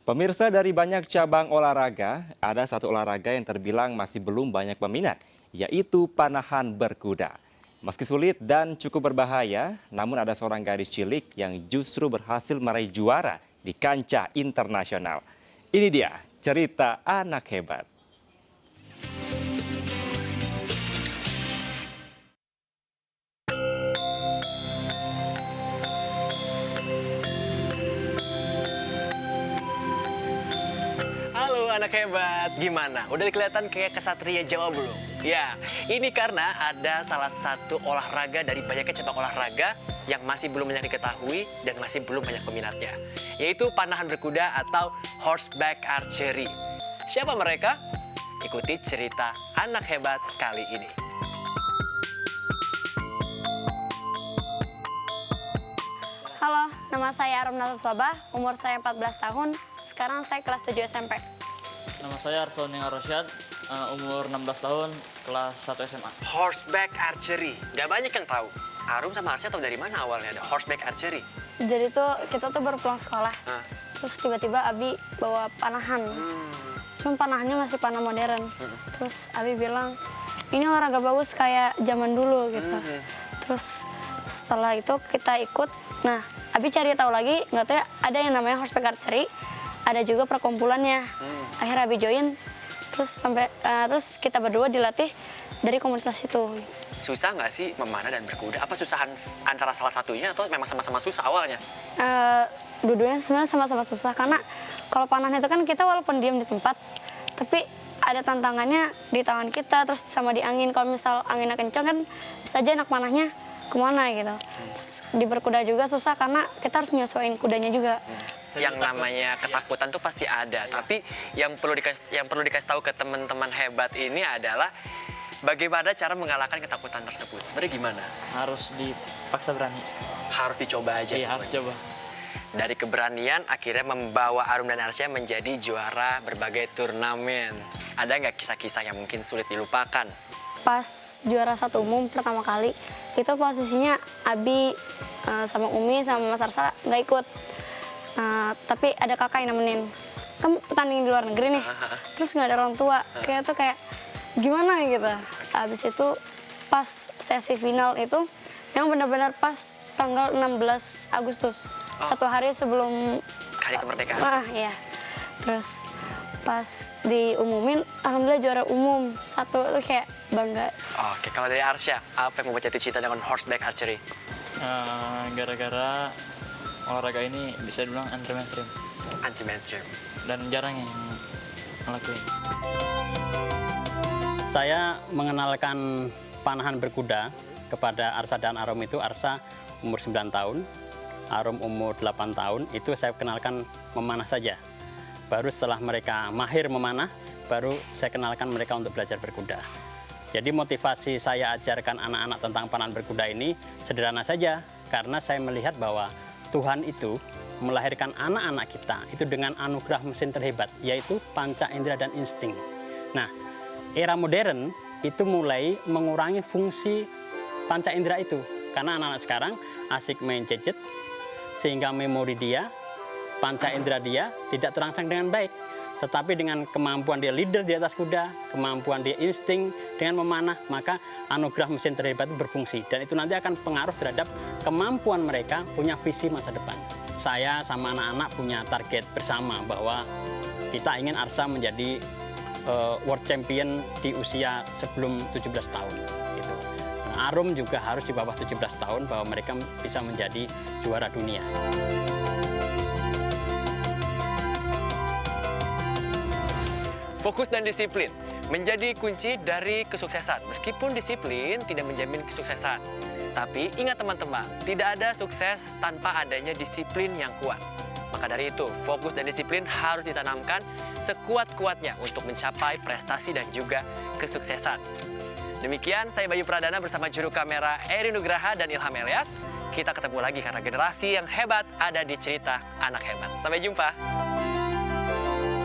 Pemirsa, dari banyak cabang olahraga, ada satu olahraga yang terbilang masih belum banyak peminat, yaitu panahan berkuda. Meski sulit dan cukup berbahaya, namun ada seorang gadis cilik yang justru berhasil meraih juara di kancah internasional. Ini dia cerita anak hebat. Halo anak hebat, gimana? Udah kelihatan kayak kesatria Jawa belum? Ya, ini karena ada salah satu olahraga dari banyaknya cabang olahraga yang masih belum banyak diketahui dan masih belum banyak peminatnya, yaitu panahan berkuda atau horseback archery. Siapa mereka? Ikuti cerita anak hebat kali ini. Halo, nama saya Arum Nasuswabah, umur saya 14 tahun, sekarang saya kelas 7 SMP. Nama saya Arsoning Arosyad, umur 16 tahun, kelas 1 SMA. Horseback archery, gak banyak yang tahu. Arum sama Arsya tahu dari mana awalnya ada horseback archery? Jadi tuh kita tuh baru pulang sekolah, terus tiba-tiba Abi bawa panahan. Cuma panahannya masih panah modern. Terus Abi bilang, ini olahraga bagus kayak zaman dulu gitu. Terus setelah itu kita ikut, nah Abi cari tahu lagi, nggak tahu ya, ada yang namanya horseback archery, ada juga perkumpulannya. Akhirnya Abi join, terus kita berdua dilatih dari komunitas itu. Susah nggak sih memanah dan berkuda? Apa susahan antara salah satunya atau memang sama-sama susah awalnya? Dua-duanya sebenarnya sama-sama susah, karena kalau panah itu kan kita walaupun diam di tempat, tapi ada tantangannya di tangan kita, terus sama di angin. Kalau misal anginnya kencang kan bisa aja anak panahnya kemana gitu. Terus di berkuda juga susah karena kita harus nyesuaiin kudanya juga. Yang namanya ketakutan tuh pasti ada, tapi yang perlu dikasih tahu ke teman-teman hebat ini adalah bagaimana cara mengalahkan ketakutan tersebut. Sebenarnya gimana? Harus dipaksa berani. Harus dicoba aja. Iya, harus coba. Dari keberanian akhirnya membawa Arum dan Arsya menjadi juara berbagai turnamen. Ada nggak kisah-kisah yang mungkin sulit dilupakan? Pas juara satu umum pertama kali, itu posisinya Abi sama Umi sama Mas Arsa nggak ikut. Tapi ada kakak yang nemenin. Kan pertandingan di luar negeri nih, terus nggak ada orang tua. Kayak gimana gitu. Habis itu pas sesi final itu, yang benar-benar pas tanggal 16 Agustus. Satu hari sebelum Hari kemerdekaan. Iya. Terus pas diumumin, alhamdulillah juara umum satu, itu kayak bangga. Oke, kalau dari Arsya, apa yang membuat jatuh cinta dengan horseback archery? Gara-gara olahraga ini bisa dibilang anti mainstream Anti mainstream. dan jarang yang ngelakuin. Saya mengenalkan panahan berkuda kepada Arsa dan Arum itu, Arsa umur 9 tahun, Arum umur 8 tahun, itu saya kenalkan memanah saja. Baru setelah mereka mahir memanah, baru saya kenalkan mereka untuk belajar berkuda. Jadi motivasi saya ajarkan anak-anak tentang panahan berkuda ini sederhana saja, karena saya melihat bahwa Tuhan itu melahirkan anak-anak kita itu dengan anugerah mesin terhebat, yaitu panca indera dan insting. Nah, era modern itu mulai mengurangi fungsi panca indera itu, karena anak-anak sekarang asik main gadget, sehingga memori dia, panca indera dia tidak terangsang dengan baik. Tetapi dengan kemampuan dia leader di atas kuda, kemampuan dia insting dengan memanah, maka anugerah mesin terhebat itu berfungsi. Dan itu nanti akan pengaruh terhadap kemampuan mereka punya visi masa depan. Saya sama anak-anak punya target bersama bahwa kita ingin Arsa menjadi world champion di usia sebelum 17 tahun. Gitu. Nah, Arum juga harus di bawah 17 tahun bahwa mereka bisa menjadi juara dunia. Fokus dan disiplin menjadi kunci dari kesuksesan. Meskipun disiplin tidak menjamin kesuksesan. Tapi ingat teman-teman, tidak ada sukses tanpa adanya disiplin yang kuat. Maka dari itu, fokus dan disiplin harus ditanamkan sekuat-kuatnya untuk mencapai prestasi dan juga kesuksesan. Demikian, saya Bayu Pradana bersama juru kamera Eri Nugraha dan Ilham Elias. Kita ketemu lagi karena generasi yang hebat ada di cerita anak hebat. Sampai jumpa.